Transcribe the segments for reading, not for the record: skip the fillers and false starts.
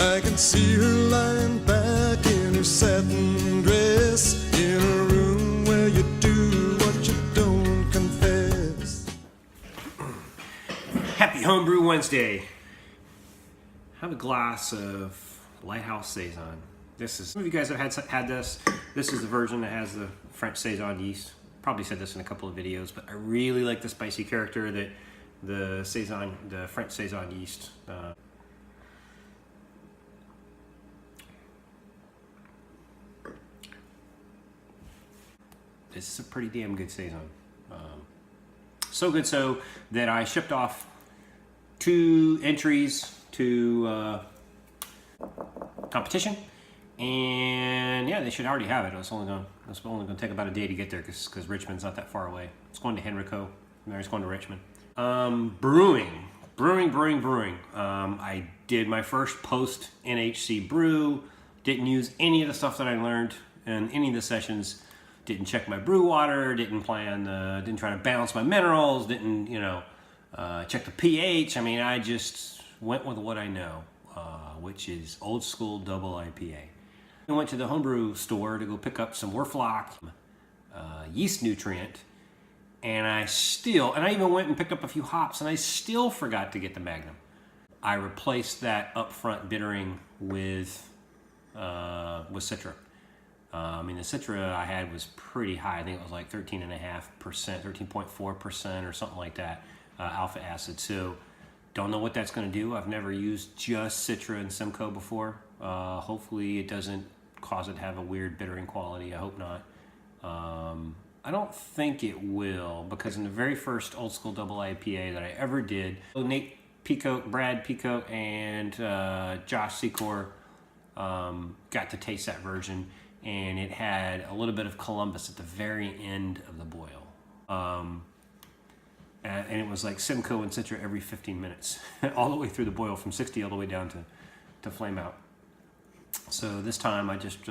I can see her lying back in her satin dress, in a room where you do what you don't confess. Happy Homebrew Wednesday. Have a glass of Lighthouse Saison. This is, some of you guys have had this. This is the version that has the French Saison yeast. Probably said this in a couple of videos, but I really like the spicy character that the French Saison yeast. This is a pretty damn good Saison. So good so that I shipped off 2 entries to competition, and yeah, they should already have it. It's only going to take about a day to get there because Richmond's not that far away. It's going to Henrico. Mary's going to Richmond. Brewing. I did my first post NHC brew. Didn't use any of the stuff that I learned in any of the sessions. Didn't check my brew water. Didn't try to balance my minerals. Didn't check the pH. I mean, I just went with what I know, which is old school double IPA. I went to the homebrew store to go pick up some Werflock yeast nutrient, and I even went and picked up a few hops, and I still forgot to get the Magnum. I replaced that upfront bittering with Citra. I mean, the Citra I had was pretty high. I think it was like 13.5%, 13.4% or something like that, alpha acid. So don't know what that's going to do. I've never used just Citra and Simcoe before. Hopefully it doesn't cause it to have a weird bittering quality. I hope not. I don't think it will, because in the very first old school double IPA that I ever did, Nate Peacock, Brad Peacock, and Josh Secor got to taste that version, and it had a little bit of Columbus at the very end of the boil. And it was like Simcoe and Citra every 15 minutes, all the way through the boil, from 60 all the way down to flame out. So this time I just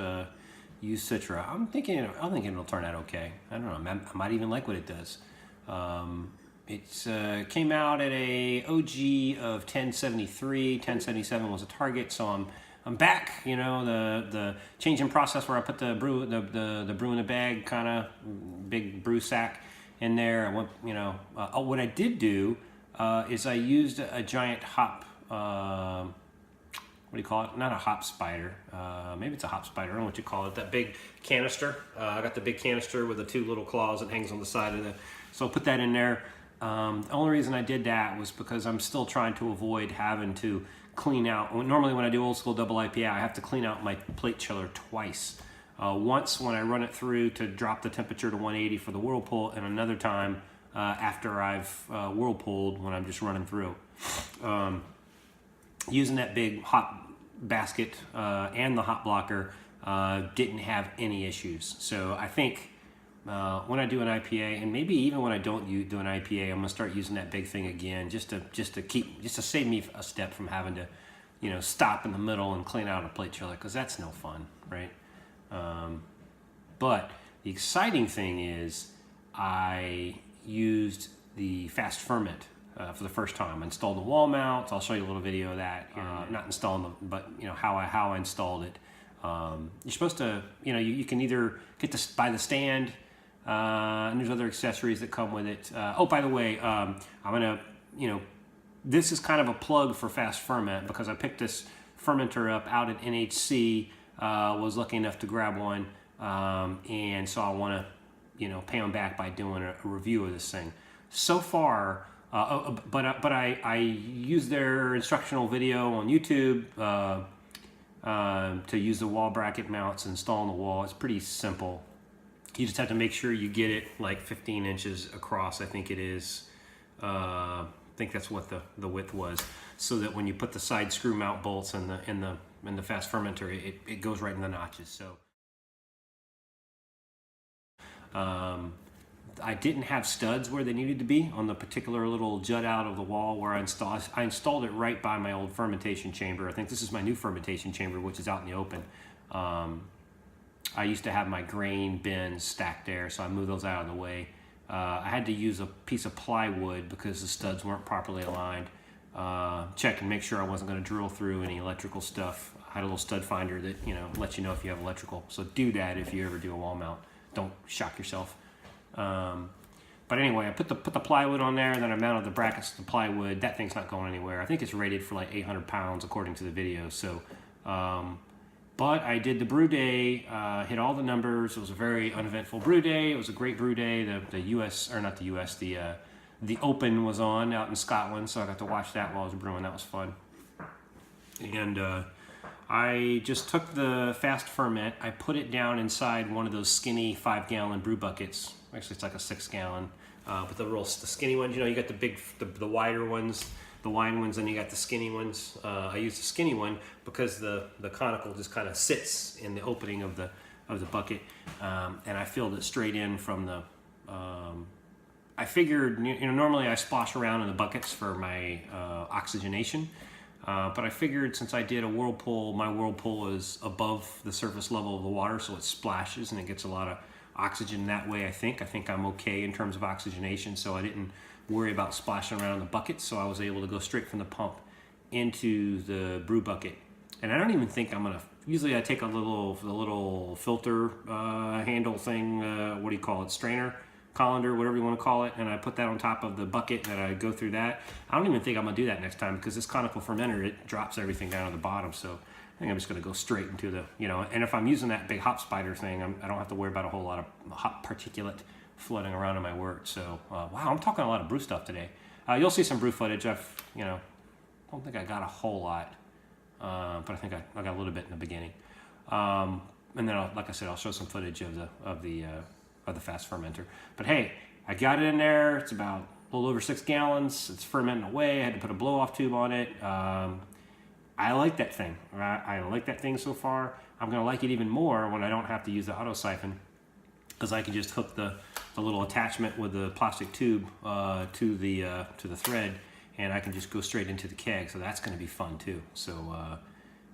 used Citra. I'm thinking it'll turn out okay. I don't know. I might even like what it does. It came out at a OG of 1073. 1077 was a target, so I'm back. You know, the changing process where I put the brew in a bag, kind of big brew sack in there. I went, what I did do is I used a giant hop. What do you call it? Not a hop spider. Maybe it's a hop spider. I don't know what you call it. That big canister. I got the big canister with the 2 little claws that hangs on the side of so I'll put that in there. The only reason I did that was because I'm still trying to avoid having to clean out. Normally when I do old school double IPA, I have to clean out my plate chiller twice. Once when I run it through to drop the temperature to 180 for the whirlpool, and another time after I've whirlpooled when I'm just running through. Using that big hot basket and the hot blocker didn't have any issues. So I think when I do an IPA, and maybe even when I don't do an IPA, I'm gonna start using that big thing again, just to save me a step from having to, stop in the middle and clean out a plate chiller, because that's no fun, right? But the exciting thing is I used the fast ferment for the first time. I installed the wall mounts. I'll show you a little video of that. Not installing them, but how I installed it. You're supposed to, you can either get this by the stand, and there's other accessories that come with it. Oh, by the way, I'm gonna, this is kind of a plug for fast ferment, because I picked this fermenter up out at NHC. Was lucky enough to grab one, and so I want to, pay them back by doing a review of this thing. So far. But I used their instructional video on YouTube to use the wall bracket mounts and install on the wall. It's pretty simple. You just have to make sure you get it like 15 inches across, I think it is. I think that's what the width was, so that when you put the side screw mount bolts in the fast fermenter, it goes right in the notches. So I didn't have studs where they needed to be on the particular little jut out of the wall where I installed it right by my old fermentation chamber. I think this is my new fermentation chamber, which is out in the open. I used to have my grain bins stacked there, so I moved those out of the way. I had to use a piece of plywood because the studs weren't properly aligned. check and make sure I wasn't going to drill through any electrical stuff. I had a little stud finder that, you know, lets you know if you have electrical. So do that if you ever do a wall mount. Don't shock yourself. But anyway, I put the plywood on there, and then I mounted the brackets to the plywood. That thing's not going anywhere. I think it's rated for like 800 pounds according to the video. So, but I did the brew day, hit all the numbers. It was a very uneventful brew day. It was a great brew day. The US, or not the US, the Open was on out in Scotland, so I got to watch that while I was brewing. That was fun. And I just took the fast ferment. I put it down inside one of those skinny 5-gallon brew buckets. Actually, it's like a 6-gallon. But the skinny ones, you know, you got the big, the wider ones, the wine ones, and you got the skinny ones. I used the skinny one because the conical just kind of sits in the opening of the bucket, and I filled it straight in from the. I figured, you know, normally I splash around in the buckets for my oxygenation, but I figured since I did a whirlpool, my whirlpool is above the surface level of the water, so it splashes and it gets a lot of oxygen that way. I think I'm okay in terms of oxygenation, so I didn't worry about splashing around in the bucket, so I was able to go straight from the pump into the brew bucket. And I don't even think I'm gonna, usually I take the little filter handle thing, what do you call it, strainer, colander, whatever you want to call it, and I put that on top of the bucket and I go through that. I don't even think I'm gonna do that next time because this conical fermenter, it drops everything down to the bottom, so I think I'm just going to go straight into the, you know, and if I'm using that big hop spider thing, I don't have to worry about a whole lot of hop particulate floating around in my wort. So, wow, I'm talking a lot of brew stuff today. You'll see some brew footage. I don't think I got a whole lot, but I think I got a little bit in the beginning. And then, like I said, I'll show some footage of the fast fermenter. But hey, I got it in there. It's about a little over 6 gallons. It's fermenting away. I had to put a blow-off tube on it. I like that thing. I like that thing so far. I'm going to like it even more when I don't have to use the auto siphon, because I can just hook the little attachment with the plastic tube to the thread, and I can just go straight into the keg. So that's going to be fun too. So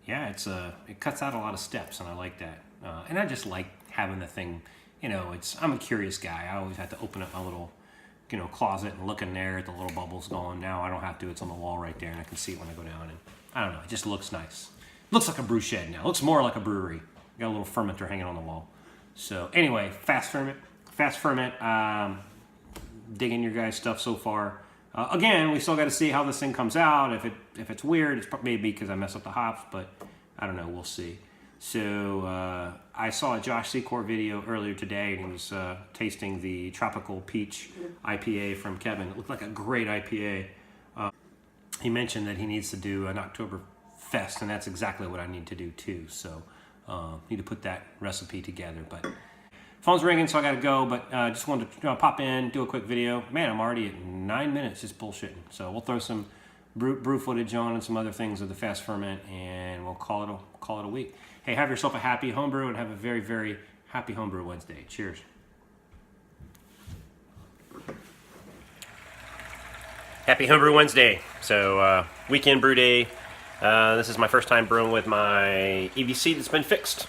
yeah, it cuts out a lot of steps, and I like that. And I just like having the thing. You know, I'm a curious guy. I always have to open up my little, you know, closet and look in there at the little bubbles going. Now I don't have to. It's on the wall right there, and I can see it when I go down. And I don't know, it just looks nice. Looks like a brew shed now. Looks more like a brewery. Got a little fermenter hanging on the wall. So anyway, fast ferment, digging your guys' stuff so far. Again, we still got to see how this thing comes out. If it's weird, it's maybe because I mess up the hops, but I don't know, we'll see. So I saw a Josh Secor video earlier today, and he was tasting the Tropical Peach IPA from Kevin. It looked like a great IPA. He mentioned that he needs to do an Oktoberfest, and that's exactly what I need to do too. So need to put that recipe together. But phone's ringing, so I got to go. But just wanted to pop in, do a quick video. Man, I'm already at 9 minutes just bullshitting. So we'll throw some brew footage on and some other things of the fast ferment, and we'll call it a week. Hey, have yourself a happy homebrew, and have a very, very happy homebrew Wednesday. Cheers. Happy Homebrew Wednesday. So weekend brew day. This is my first time brewing with my EVC that's been fixed.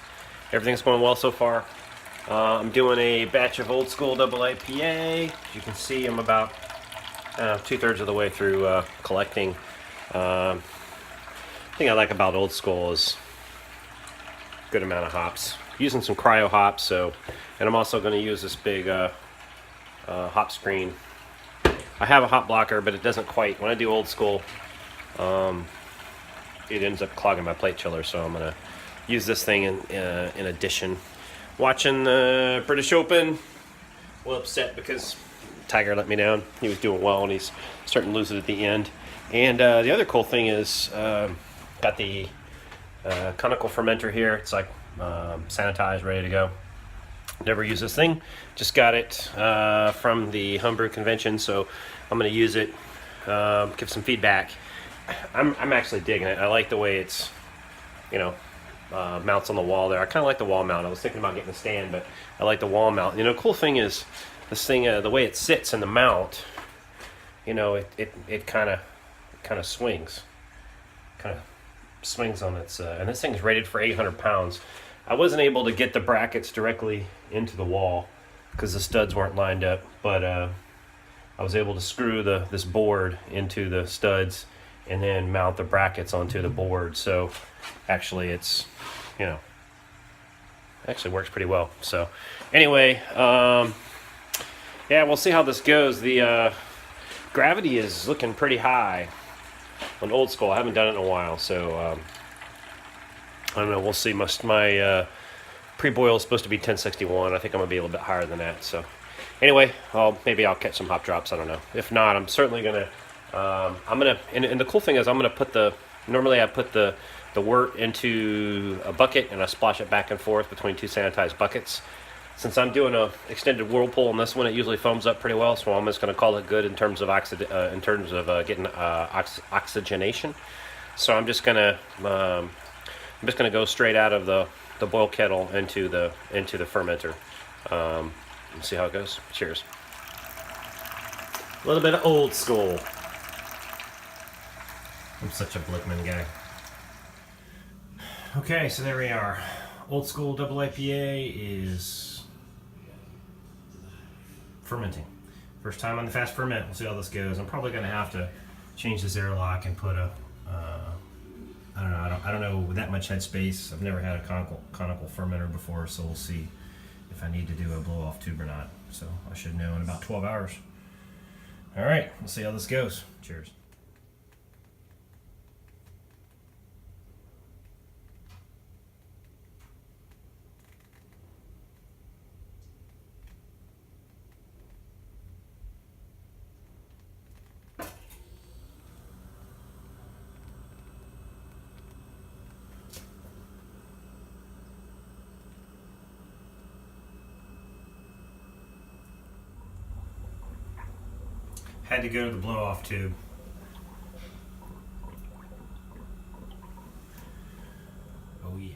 Everything's going well so far. I'm doing a batch of Old School Double IPA. As you can see, I'm about 2/3 of the way through collecting. The thing I like about Old School is a good amount of hops. Using some cryo hops, and I'm also going to use this big hop screen. I have a hop blocker, but it doesn't quite. When I do Old School, it ends up clogging my plate chiller, so I'm going to use this thing in addition. Watching the British Open, a little upset because Tiger let me down. He was doing well, and he's starting to lose it at the end. And the other cool thing is, got the conical fermenter here. It's like sanitized, ready to go. Never used this thing. Just got it from the homebrew convention, so I'm going to use it, give some feedback. I'm actually digging it. I like the way it's, you know, mounts on the wall there. I kind of like the wall mount. I was thinking about getting a stand, but I like the wall mount. You know, cool thing is this thing, the way it sits in the mount, you know, it kind of swings. Kind of swings on its, and this thing's rated for 800 pounds. I wasn't able to get the brackets directly into the wall because the studs weren't lined up, but I was able to screw this board into the studs and then mount the brackets onto the board. So actually it's, you know, actually works pretty well. So anyway, yeah, we'll see how this goes. The gravity is looking pretty high on Old School. I haven't done it in a while, so I don't know. We'll see. My pre-boil is supposed to be 1061. I think I'm gonna be a little bit higher than that. So anyway, maybe I'll catch some hop drops. I don't know. If not, I'm certainly gonna. And the cool thing is, I'm gonna put normally I put the wort into a bucket and I splash it back and forth between two sanitized buckets. Since I'm doing a extended whirlpool on this one, it usually foams up pretty well, so I'm just going to call it good in terms of getting oxygenation. So I'm just going to go straight out of the boil kettle into the fermenter. And see how it goes. Cheers. A little bit of Old School. I'm such a Blickman guy. Okay, so there we are. Old School double IPA is fermenting. First time on the fast ferment. We'll see how this goes. I'm probably going to have to change this airlock and put a I don't know that much headspace. I've never had a conical fermenter before, so we'll see if I need to do a blow off tube or not. So I should know in about 12 hours. All right, we'll see how this goes. Cheers. Had to go to the blow-off tube. Oh yeah.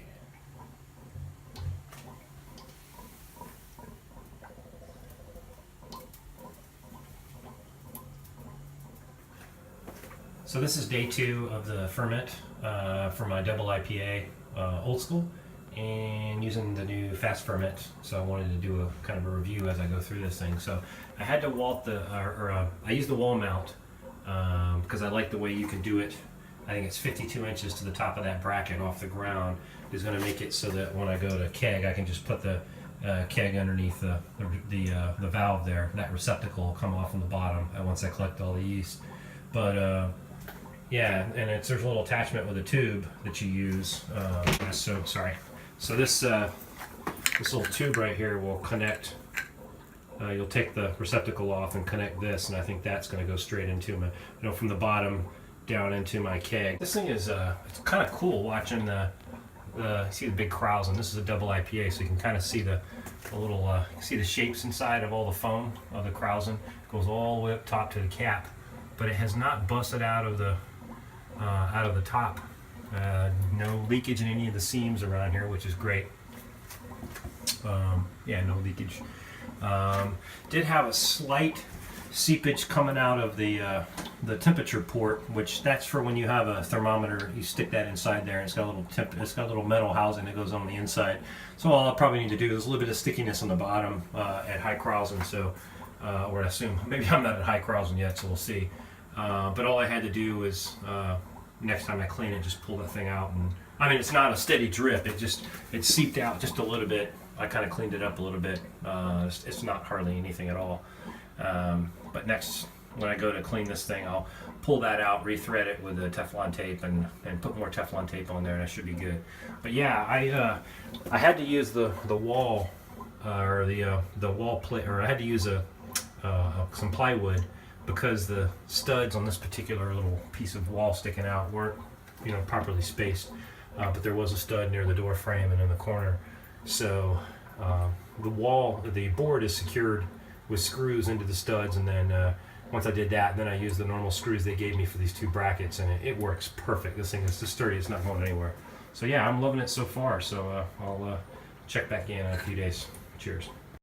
So this is day 2 of the ferment for my double IPA Old School, and using the new fast ferment. So I wanted to do a kind of a review as I go through this thing. So I had to walt I used the wall mount because I like the way you can do it. I think it's 52 inches to the top of that bracket off the ground is going to make it so that when I go to keg, I can just put the keg underneath the valve there. That receptacle will come off on the bottom once I collect all the yeast. But yeah, and there's a little attachment with a tube that you use. So this little tube right here will connect. You'll take the receptacle off and connect this, and I think that's going to go straight into my, from the bottom down into my keg. This thing is it's kind of cool watching see the big Krausen. This is a double IPA, so you can kind of see the little see the shapes inside of all the foam of the Krausen. It goes all the way up top to the cap, but it has not busted out of the top. No leakage in any of the seams around here, which is great. Yeah, no leakage. Did have a slight seepage coming out of the temperature port, which that's for when you have a thermometer. You stick that inside there, and it's got a little metal housing that goes on the inside. So all I'll probably need to do is a little bit of stickiness on the bottom at high Krausen. So, or I assume maybe I'm not at high Krausen yet, so we'll see. But all I had to do is next time I clean it, just pull that thing out, and I mean it's not a steady drip. It seeped out just a little bit. I kind of cleaned it up a little bit. It's not hardly anything at all. But next, when I go to clean this thing, I'll pull that out, rethread it with the Teflon tape, and put more Teflon tape on there, and that should be good. But yeah, I had to use the wall or the wall plate, or I had to use some plywood because the studs on this particular little piece of wall sticking out weren't properly spaced. But there was a stud near the door frame and in the corner. So the board is secured with screws into the studs, and then once I did that, then I used the normal screws they gave me for these 2 brackets, and it works perfect. This thing is just sturdy, it's not going anywhere. So yeah, I'm loving it so far. So I'll check back in a few days. Cheers.